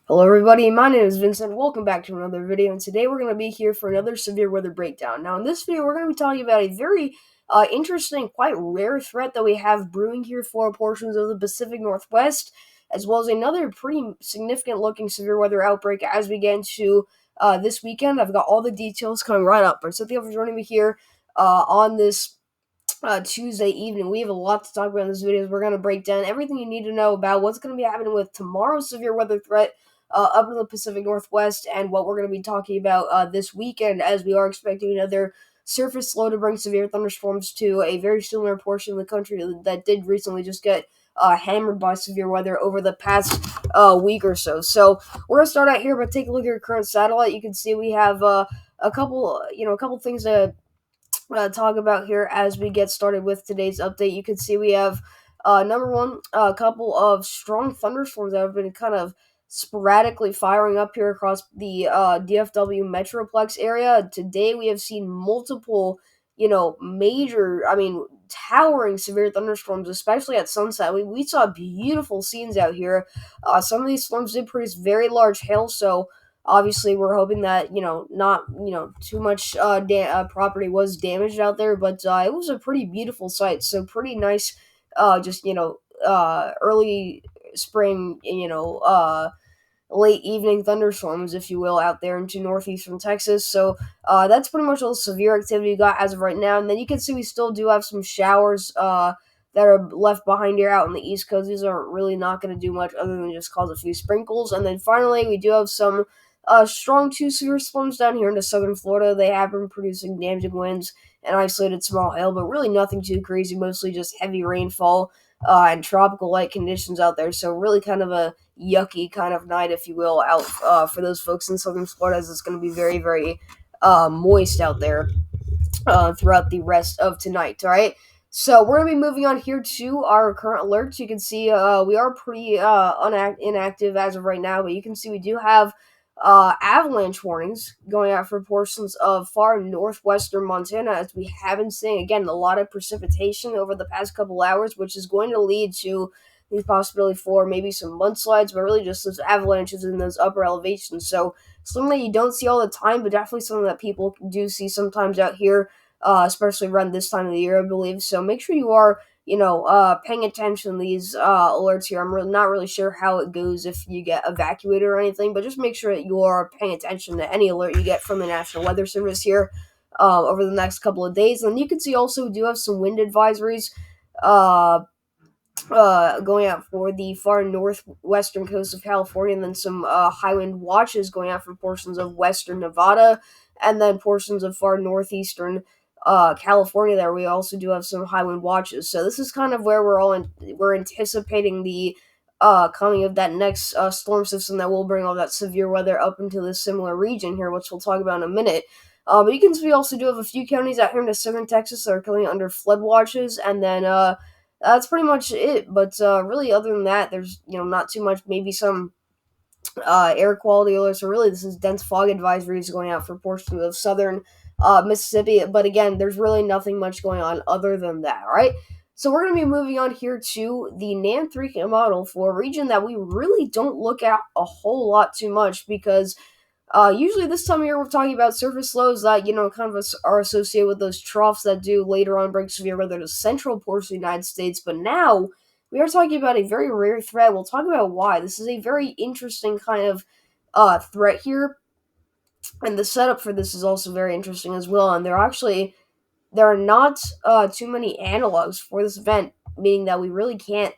Hello everybody, my name is Vincent. Welcome back to another video, and today we're going to be here for another severe weather breakdown. Now in this video we're going to be talking about a very interesting, quite rare threat that we have brewing here for portions of the Pacific Northwest, as well as another pretty significant looking severe weather outbreak as we get into this weekend. I've got all the details coming right up. So thank you for joining me here on this Tuesday evening. We have a lot to talk about in this video. We're going to break down everything you need to know about what's going to be happening with tomorrow's severe weather threat up in the Pacific Northwest, and what we're going to be talking about this weekend, as we are expecting another surface low to bring severe thunderstorms to a very similar portion of the country that did recently just get hammered by severe weather over the past week or so. So we're going to start out here, but take a look at your current satellite. You can see we have a couple things to talk about here as we get started with today's update. You can see we have number one, a couple of strong thunderstorms that have been kind of sporadically firing up here across the DFW Metroplex area. Today we have seen multiple, major, towering severe thunderstorms, especially at sunset. We saw beautiful scenes out here. Some of these storms did produce very large hail, so obviously we're hoping that not too much property was damaged out there, but it was a pretty beautiful sight, so pretty nice. Just early spring, late evening thunderstorms, if you will, out there into northeastern Texas. So that's pretty much all the severe activity we got as of right now. And then you can see we still do have some showers that are left behind here out on the East Coast. These aren't really not going to do much other than just cause a few sprinkles. And then finally, we do have some strong two severe storms down here into southern Florida. They have been producing damaging winds and isolated small hail, but really nothing too crazy, mostly just heavy rainfall and tropical light conditions out there. So really kind of a yucky kind of night, if you will, out for those folks in southern Florida, as it's going to be very, very moist out there throughout the rest of tonight. All right. So we're going to be moving on here to our current alerts. You can see we are pretty inactive as of right now, but you can see we do have avalanche warnings going out for portions of far northwestern Montana, as we have been seeing, again, a lot of precipitation over the past couple hours, which is going to lead to the possibility for maybe some mudslides, but really just those avalanches in those upper elevations. So something that you don't see all the time, but definitely something that people do see sometimes out here, especially around this time of the year, I believe. So make sure you are, paying attention to these alerts here. Not really sure how it goes if you get evacuated or anything, but just make sure that you are paying attention to any alert you get from the National Weather Service here over the next couple of days. And you can see also we do have some wind advisories uh, going out for the far northwestern coast of California, and then some high wind watches going out for portions of western Nevada, and then portions of far northeastern California. There we also do have some high wind watches. So this is kind of where we're anticipating the coming of that next storm system that will bring all that severe weather up into this similar region here, which we'll talk about in a minute. But you can see we also do have a few counties out here in southern Texas that are coming under flood watches, and then that's pretty much it. But really, other than that, there's not too much. Maybe some air quality alerts. So really, this is dense fog advisories going out for portions of southern Mississippi. But again, there's really nothing much going on other than that. All right. So we're going to be moving on here to the NAM3 model for a region that we really don't look at a whole lot too much, because usually this time of year we're talking about surface lows that kind of are associated with those troughs that do later on bring severe weather to central portions of the United States. But now we are talking about a very rare threat. We'll talk about why. This is a very interesting kind of threat here, and the setup for this is also very interesting as well. And there are not too many analogs for this event, meaning that we really can't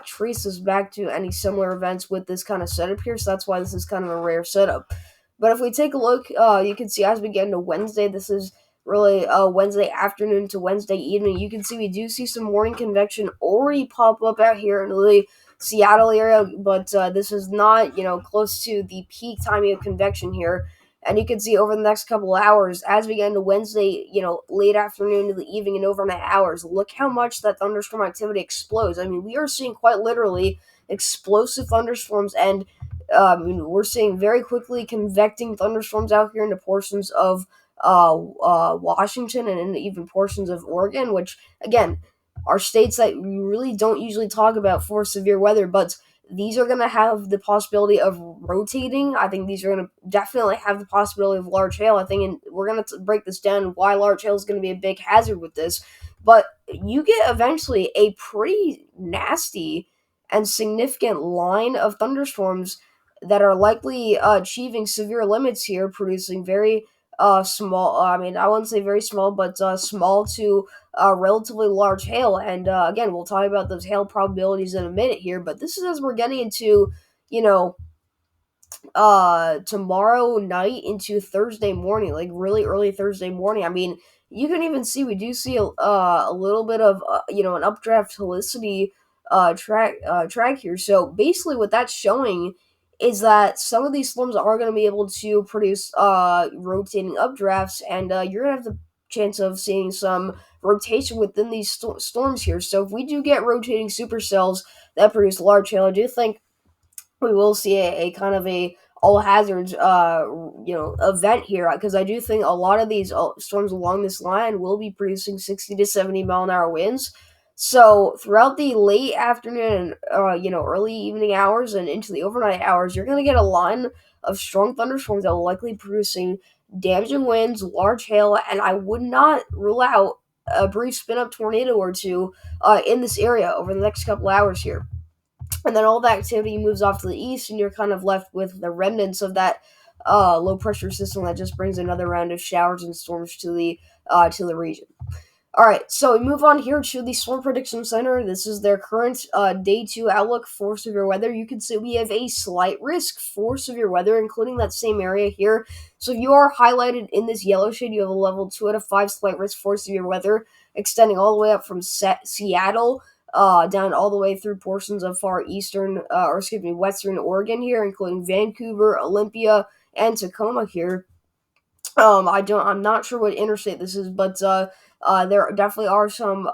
trace this back to any similar events with this kind of setup here. So that's why this is kind of a rare setup. But if we take a look, you can see as we get into Wednesday, this is really Wednesday afternoon to Wednesday evening. You can see we do see some morning convection already pop up out here in the Seattle area, but this is not close to the peak timing of convection here. And you can see over the next couple of hours, as we get into Wednesday, late afternoon to the evening and overnight hours, look how much that thunderstorm activity explodes. I mean, we are seeing quite literally explosive thunderstorms, and we're seeing very quickly convecting thunderstorms out here into portions of Washington and in even portions of Oregon, which, again, are states that we really don't usually talk about for severe weather, but these are going to have the possibility of rotating. I think these are going to definitely have the possibility of large hail. I think we're going to break this down why large hail is going to be a big hazard with this. But you get eventually a pretty nasty and significant line of thunderstorms that are likely achieving severe limits here, producing very small. I mean, I wouldn't say very small, but small to relatively large hail. And again, we'll talk about those hail probabilities in a minute here. But this is as we're getting into, you know, tomorrow night into Thursday morning, like really early Thursday morning. I mean, you can even see we do see a little bit of an updraft helicity track here. So basically, what that's showing is that some of these storms are going to be able to produce rotating updrafts, and you're gonna have the chance of seeing some rotation within these storms here. So if we do get rotating supercells that produce large hail, I do think we will see a kind of a all hazards event here, because I do think a lot of these storms along this line will be producing 60 to 70 mile an hour winds. So throughout the late afternoon, early evening hours and into the overnight hours, you're going to get a line of strong thunderstorms that will likely be producing damaging winds, large hail, and I would not rule out a brief spin up tornado or two in this area over the next couple hours here. And then all the activity moves off to the east, and you're kind of left with the remnants of that low pressure system that just brings another round of showers and storms to the region. All right, so we move on here to the Storm Prediction Center. This is their current day 2 outlook for severe weather. You can see we have a slight risk for severe weather, including that same area here. So if you are highlighted in this yellow shade, you have a level 2 out of 5 slight risk for severe weather, extending all the way up from Seattle down all the way through portions of western Oregon here, including Vancouver, Olympia, and Tacoma here. I'm not sure what interstate this is, but there definitely are some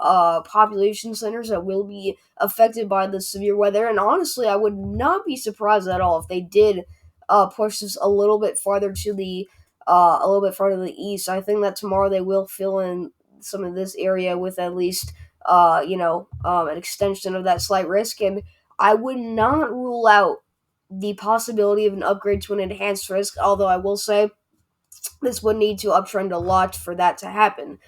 population centers that will be affected by the severe weather, and honestly, I would not be surprised at all if they did push this a little bit farther to the east. I think that tomorrow they will fill in some of this area with at least an extension of that slight risk, and I would not rule out the possibility of an upgrade to an enhanced risk. Although I will say this would need to uptrend a lot for that to happen.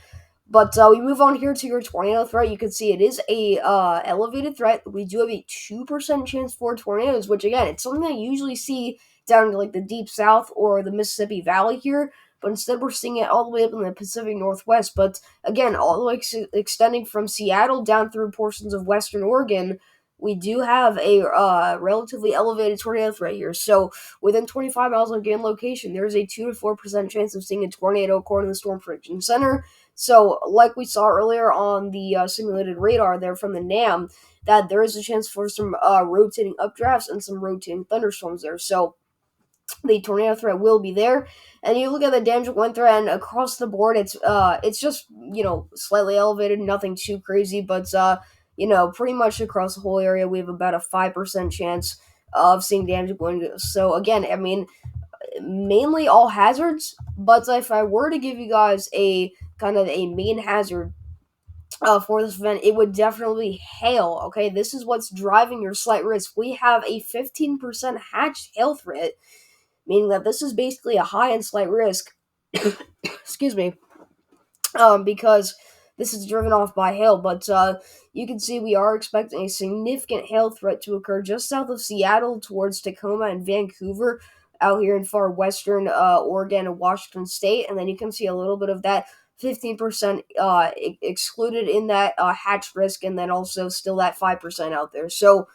But we move on here to your tornado threat. You can see it is a elevated threat. We do have a 2% chance for tornadoes, which again, it's something I usually see down to like the deep south or the Mississippi Valley here. But instead, we're seeing it all the way up in the Pacific Northwest. But again, all the way extending from Seattle down through portions of Western Oregon, we do have a relatively elevated tornado threat here. So within 25 miles of given location, there is a 2 to 4% chance of seeing a tornado, according to the Storm Prediction Center. So, like we saw earlier on the simulated radar there from the NAM, that there is a chance for some rotating updrafts and some rotating thunderstorms there. So, the tornado threat will be there. And you look at the damage wind threat, and across the board, it's just slightly elevated, nothing too crazy, but pretty much across the whole area, we have about a 5% chance of seeing damage wind. So again, I mean, mainly all hazards, but if I were to give you guys a kind of a main hazard for this event, it would definitely be hail. Okay, this is what's driving your slight risk. We have a 15% hatched hail threat, meaning that this is basically a high and slight risk. Excuse me, because this is driven off by hail. But you can see we are expecting a significant hail threat to occur just south of Seattle towards Tacoma and Vancouver, out here in far western Oregon and Washington State. And then you can see a little bit of that 15% excluded in that hatch risk, and then also still that 5% out there. So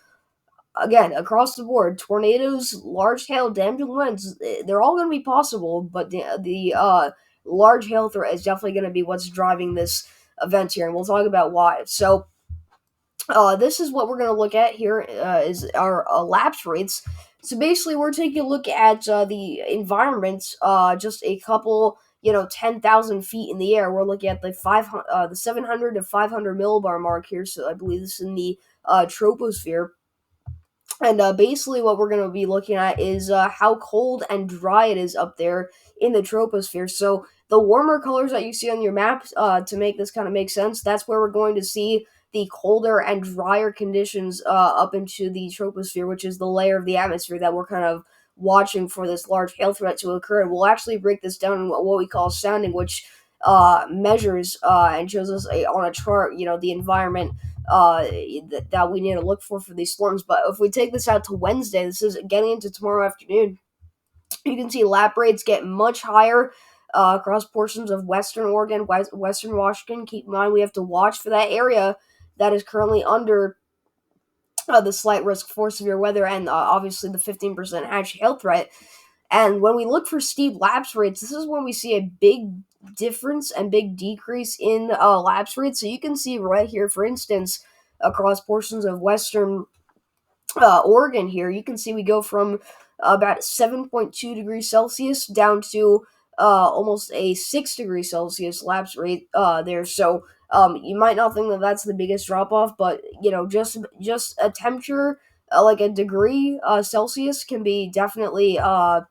again, across the board, tornadoes, large hail, damaging winds, they're all going to be possible, but the large hail threat is definitely going to be what's driving this event here, and we'll talk about why. So this is what we're going to look at here is our lapse rates. So basically, we're taking a look at the environment, just a couple, 10,000 feet in the air. We're looking at the 700 to 500 millibar mark here. So I believe this is in the troposphere. And basically, what we're going to be looking at is how cold and dry it is up there in the troposphere. So the warmer colors that you see on your map, to make this kind of make sense, that's where we're going to see the colder and drier conditions up into the troposphere, which is the layer of the atmosphere that we're kind of watching for this large hail threat to occur. And we'll actually break this down in what we call sounding, which measures and shows us on a chart, the environment that we need to look for these storms. But if we take this out to Wednesday, this is getting into tomorrow afternoon, you can see lap rates get much higher across portions of Western Oregon, Western Washington. Keep in mind, we have to watch for that area that is currently under the slight risk for severe weather and obviously the 15% hatch hail threat. And when we look for steep lapse rates, this is when we see a big difference and big decrease in lapse rates. So you can see right here, for instance, across portions of Western Oregon here, you can see we go from about 7.2 degrees Celsius down to almost a 6 degrees Celsius lapse rate there. So you might not think that that's the biggest drop off, but just a temperature like a degree Celsius can be definitely a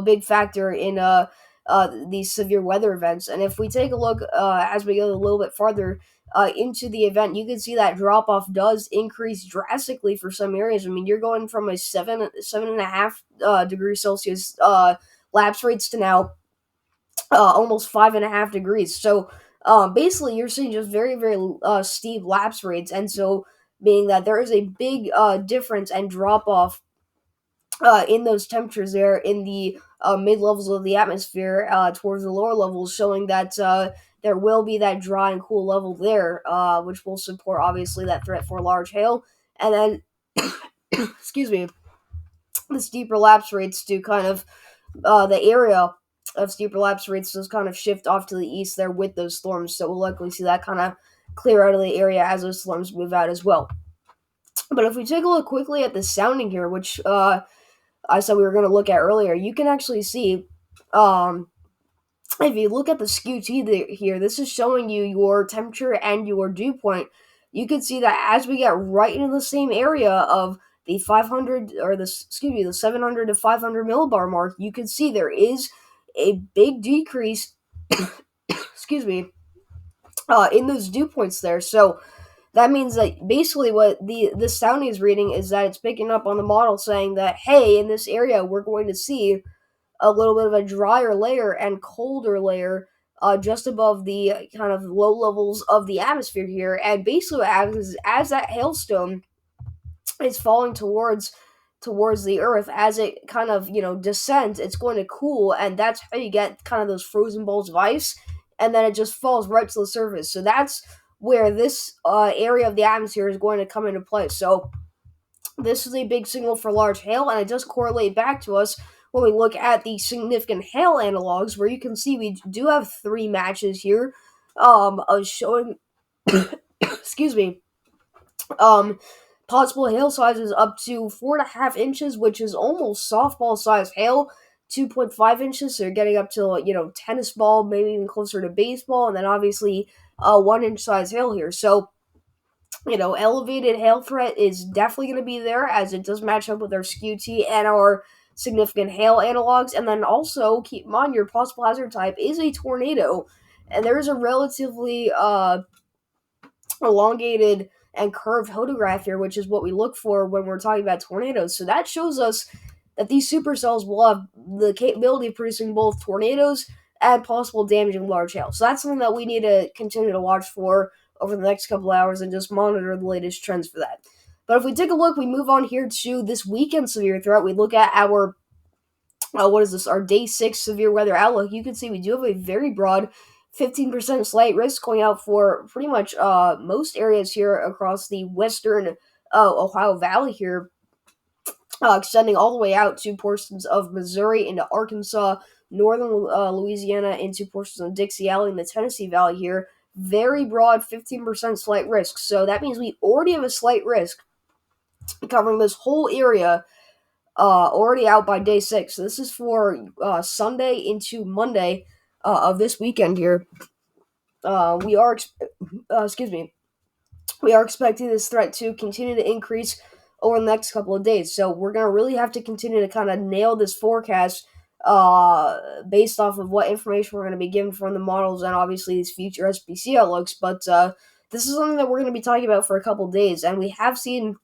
big factor in these severe weather events. And if we take a look as we go a little bit farther into the event, you can see that drop off does increase drastically for some areas. I mean, you're going from a 7.5 degrees Celsius lapse rates to now almost 5.5 degrees. So basically, you're seeing just very, very steep lapse rates. And so, being that there is a big difference and drop off in those temperatures there in the mid levels of the atmosphere towards the lower levels, showing that there will be that dry and cool level there, which will support obviously that threat for large hail. And then, excuse me, the steeper lapse rates to kind of the area of steeper lapse rates does kind of shift off to the east there with those storms. So we'll likely see that kind of clear out of the area as those storms move out as well. But if we take a look quickly at the sounding here, which I said we were going to look at earlier, you can actually see, if you look at the skew T here, this is showing you your temperature and your dew point. You can see that as we get right into the same area of the 500 or the 700 to 500 millibar mark, you can see there is a big decrease, excuse me, in those dew points there. So that means that basically what the sounding is reading is that it's picking up on the model saying that, hey, in this area we're going to see a little bit of a drier layer and colder layer just above the kind of low levels of the atmosphere here. And basically what happens is as that hailstone is falling towards the earth, as it kind of descends, it's going to cool, and that's how you get kind of those frozen balls of ice, and then it just falls right to the surface. So that's where this area of the atmosphere is going to come into play. So this is a big signal for large hail, and it does correlate back to us when we look at the significant hail analogs, where you can see we do have 3 matches here showing excuse me, possible hail sizes up to 4.5 inches, which is almost softball size hail. 2.5 inches, so you're getting up to tennis ball, maybe even closer to baseball, and then obviously 1 inch size hail here. So elevated hail threat is definitely going to be there, as it does match up with our skew T and our significant hail analogs. And then also keep in mind your possible hazard type is a tornado, and there is a relatively elongated and curved hodograph here, which is what we look for when we're talking about tornadoes. So that shows us that these supercells will have the capability of producing both tornadoes and possible damaging large hail. So that's something that we need to continue to watch for over the next couple hours and just monitor the latest trends for that. But if we take a look, we move on here to this weekend severe threat. We look at our our day 6 severe weather outlook. You can see we do have a very broad 15% slight risk going out for pretty much most areas here across the western Ohio Valley here, extending all the way out to portions of Missouri into Arkansas, northern Louisiana into portions of Dixie Valley and the Tennessee Valley here. Very broad 15% slight risk. So that means we already have a slight risk covering this whole area already out by day 6. So this is for Sunday into Monday of this weekend here. We are expecting this threat to continue to increase over the next couple of days. So we're going to really have to continue to kind of nail this forecast based off of what information we're going to be given from the models and obviously these future SPC outlooks. But this is something that we're going to be talking about for a couple of days, and we have seen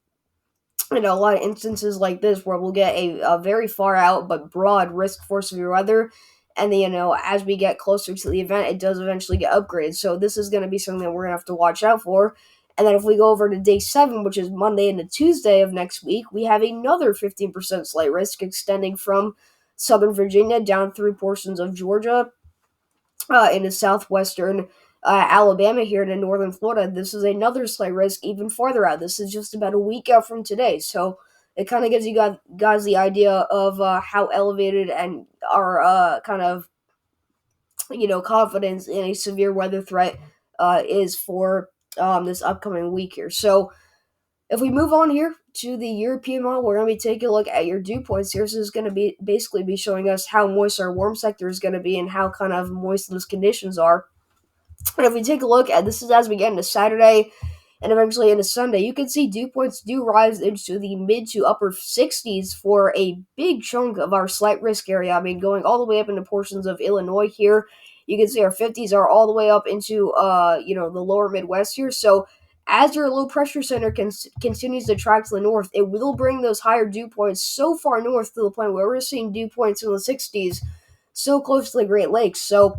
a lot of instances like this where we'll get a very far out but broad risk for severe weather. And then, as we get closer to the event, it does eventually get upgraded. So this is going to be something that we're going to have to watch out for. And then if we go over to day 7, which is Monday into Tuesday of next week, we have another 15% slight risk extending from Southern Virginia down through portions of Georgia into southwestern Alabama here to northern Florida. This is another slight risk even farther out. This is just about a week out from today. So it kind of gives you guys the idea of how elevated and our kind of, confidence in a severe weather threat is for this upcoming week here. So if we move on here to the European model, we're going to be taking a look at your dew points here. So this is going to be basically be showing us how moist our warm sector is going to be and how kind of moist those conditions are. And if we take a look at this is as we get into Saturday and eventually into Sunday, you can see dew points do rise into the mid to upper 60s for a big chunk of our slight risk area. I mean, going all the way up into portions of Illinois here. You can see our 50s are all the way up into the lower Midwest here. So as your low pressure center continues to track to the north, it will bring those higher dew points so far north to the point where we're seeing dew points in the 60s so close to the Great Lakes. So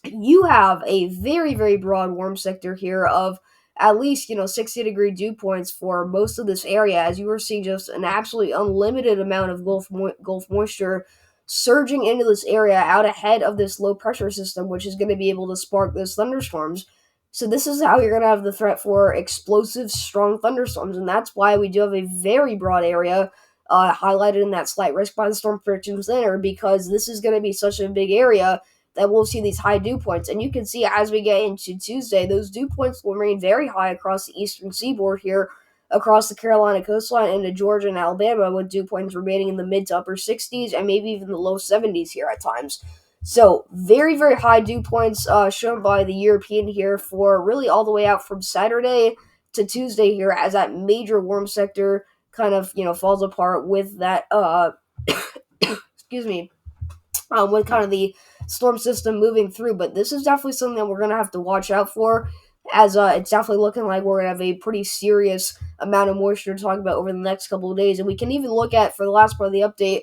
you have a very, very broad warm sector here of at least 60-degree dew points for most of this area, as you are seeing just an absolutely unlimited amount of Gulf moisture surging into this area out ahead of this low pressure system, which is going to be able to spark those thunderstorms. So this is how you're going to have the threat for explosive, strong thunderstorms, and that's why we do have a very broad area highlighted in that slight risk by the Storm Predictions Center, because this is going to be such a big area that we'll see these high dew points. And you can see as we get into Tuesday, those dew points will remain very high across the eastern seaboard here, across the Carolina coastline into Georgia and Alabama, with dew points remaining in the mid to upper 60s and maybe even the low 70s here at times. So very, very high dew points shown by the European here for really all the way out from Saturday to Tuesday here, as that major warm sector kind of, falls apart with that, excuse me, with kind of the storm system moving through. But this is definitely something that we're going to have to watch out for, as it's definitely looking like we're going to have a pretty serious amount of moisture to talk about over the next couple of days. And we can even look at, for the last part of the update,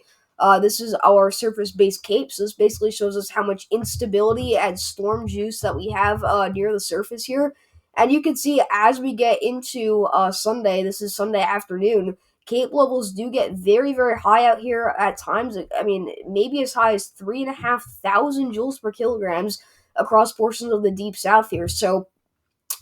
this is our surface-based CAPE. So this basically shows us how much instability and storm juice that we have near the surface here. And you can see as we get into Sunday, this is Sunday afternoon, CAPE levels do get very, very high out here at times. I mean, maybe as high as 3,500 joules per kilograms across portions of the deep south here. So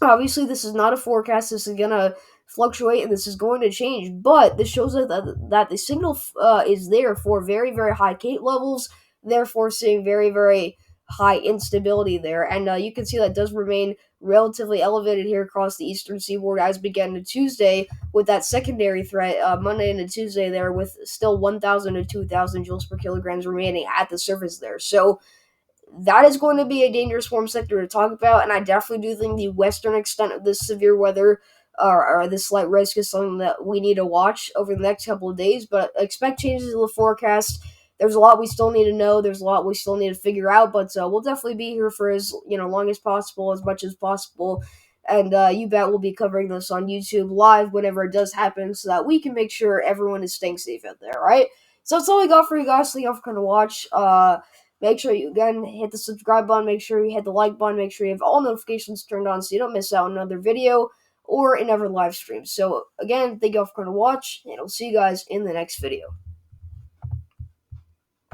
obviously, this is not a forecast. This is going to fluctuate and this is going to change. But this shows that the signal is there for very, very high CAPE levels, therefore seeing very, very high instability there. And you can see that does remain relatively elevated here across the eastern seaboard as we get into Tuesday, with that secondary threat Monday into Tuesday there, with still 1,000 to 2,000 joules per kilograms remaining at the surface there. So that is going to be a dangerous warm sector to talk about, and I definitely do think the western extent of this severe weather or this slight risk is something that we need to watch over the next couple of days. But expect changes in the forecast. There's a lot we still need to know. There's a lot we still need to figure out, but we'll definitely be here for as long as possible, as much as possible. And you bet we'll be covering this on YouTube live whenever it does happen, so that we can make sure everyone is staying safe out there, right? So that's all I got for you guys. Thank you all for coming to watch. Make sure you, again, hit the subscribe button. Make sure you hit the like button. Make sure you have all notifications turned on so you don't miss out on another video or another live stream. So, again, thank you all for coming to watch, and I'll see you guys in the next video.